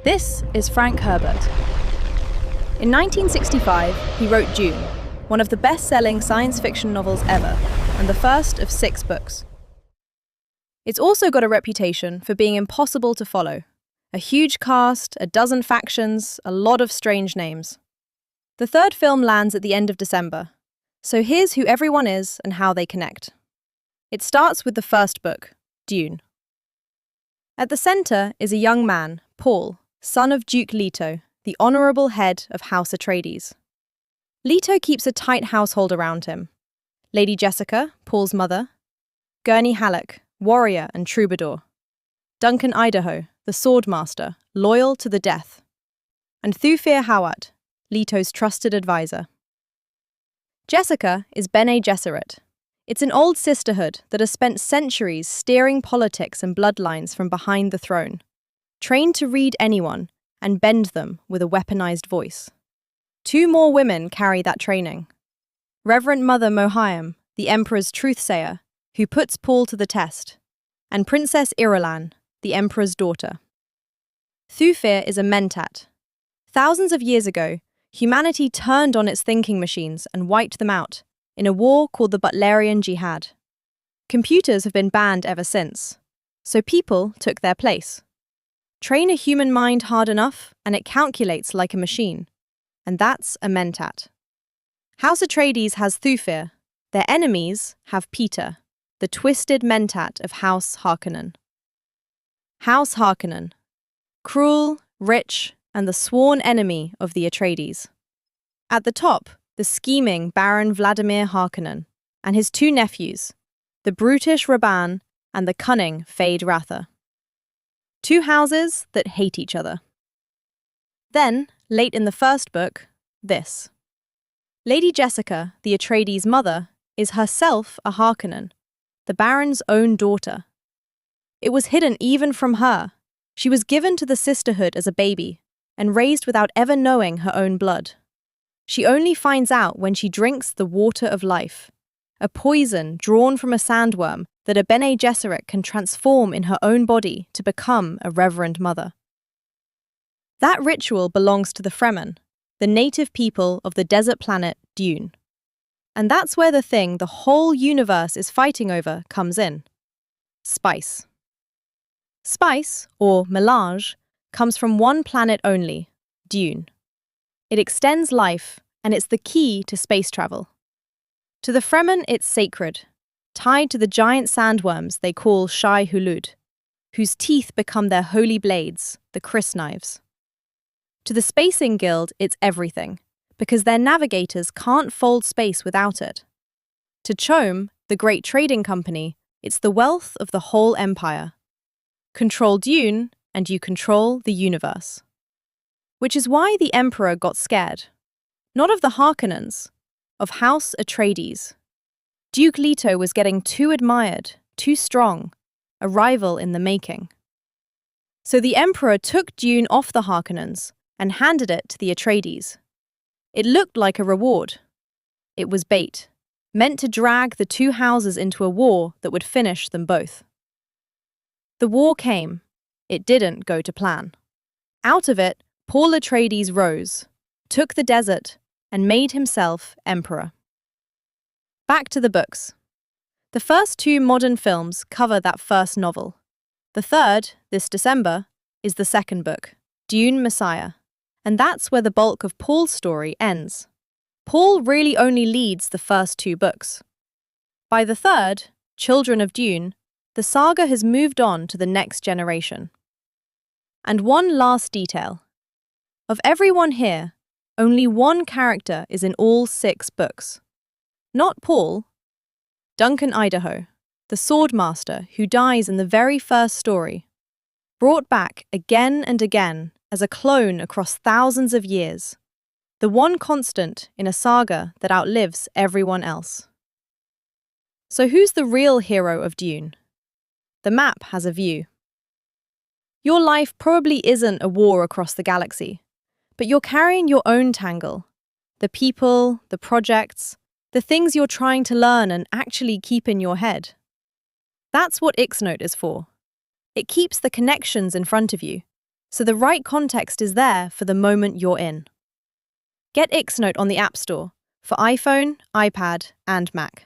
This is Frank Herbert. In 1965, he wrote Dune, one of the best-selling science fiction novels ever, and the first of 6 books. It's also got a reputation for being impossible to follow. A huge cast, a dozen factions, a lot of strange names. The 3rd film lands at the end of December, so here's who everyone is and how they connect. It starts with the first book, Dune. At the center is a young man, Paul, son of Duke Leto, the honorable head of House Atreides. Leto keeps a tight household around him. Lady Jessica, Paul's mother. Gurney Halleck, warrior and troubadour. Duncan Idaho, the swordmaster, loyal to the death. And Thufir Hawat, Leto's trusted advisor. Jessica is Bene Gesserit. It's an old sisterhood that has spent centuries steering politics and bloodlines from behind the throne, trained to read anyone and bend them with a weaponized voice. 2 more women carry that training. Reverend Mother Mohiam, the Emperor's truthsayer, who puts Paul to the test, and Princess Irulan, the Emperor's daughter. Thufir is a Mentat. Thousands of years ago, humanity turned on its thinking machines and wiped them out in a war called the Butlerian Jihad. Computers have been banned ever since, so people took their place. Train a human mind hard enough, and it calculates like a machine. And that's a Mentat. House Atreides has Thufir. Their enemies have Peter, the twisted Mentat of House Harkonnen. House Harkonnen. Cruel, rich, and the sworn enemy of the Atreides. At the top, the scheming Baron Vladimir Harkonnen and his 2 nephews, the brutish Rabban and the cunning Fade Ratha. 2 houses that hate each other. Then, late in the first book, this. Lady Jessica, the Atreides' mother, is herself a Harkonnen, the Baron's own daughter. It was hidden even from her. She was given to the sisterhood as a baby and raised without ever knowing her own blood. She only finds out when she drinks the water of life, a poison drawn from a sandworm that a Bene Gesserit can transform in her own body to become a reverend mother. That ritual belongs to the Fremen, the native people of the desert planet Dune. And that's where the thing the whole universe is fighting over comes in. Spice. Spice, or melange, comes from one planet only, Dune. It extends life, and it's the key to space travel. To the Fremen, it's sacred, tied to the giant sandworms they call Shai Hulud, whose teeth become their holy blades, the crysknives. To the Spacing Guild, it's everything, because their navigators can't fold space without it. To CHOAM, the great trading company, it's the wealth of the whole empire. Control Dune, and you control the universe. Which is why the Emperor got scared. Not of the Harkonnens, of House Atreides. Duke Leto was getting too admired, too strong, a rival in the making. So the Emperor took Dune off the Harkonnens and handed it to the Atreides. It looked like a reward. It was bait, meant to drag the 2 houses into a war that would finish them both. The war came. It didn't go to plan. Out of it, Paul Atreides rose, took the desert, and made himself emperor. Back to the books. The first 2 modern films cover that first novel. The 3rd, this December, is the 2nd book, Dune Messiah, and that's where the bulk of Paul's story ends. Paul really only leads the first 2 books. By the 3rd, Children of Dune, the saga has moved on to the next generation. And one last detail. Of everyone here, only one character is in all 6 books. Not Paul. Duncan Idaho, the swordmaster who dies in the very first story, brought back again and again as a clone across thousands of years, the one constant in a saga that outlives everyone else. So who's the real hero of Dune? The map has a view. Your life probably isn't a war across the galaxy, but you're carrying your own tangle. The people, the projects, the things you're trying to learn and actually keep in your head. That's what iXnote is for. It keeps the connections in front of you, so the right context is there for the moment you're in. Get iXnote on the App Store for iPhone, iPad, and Mac.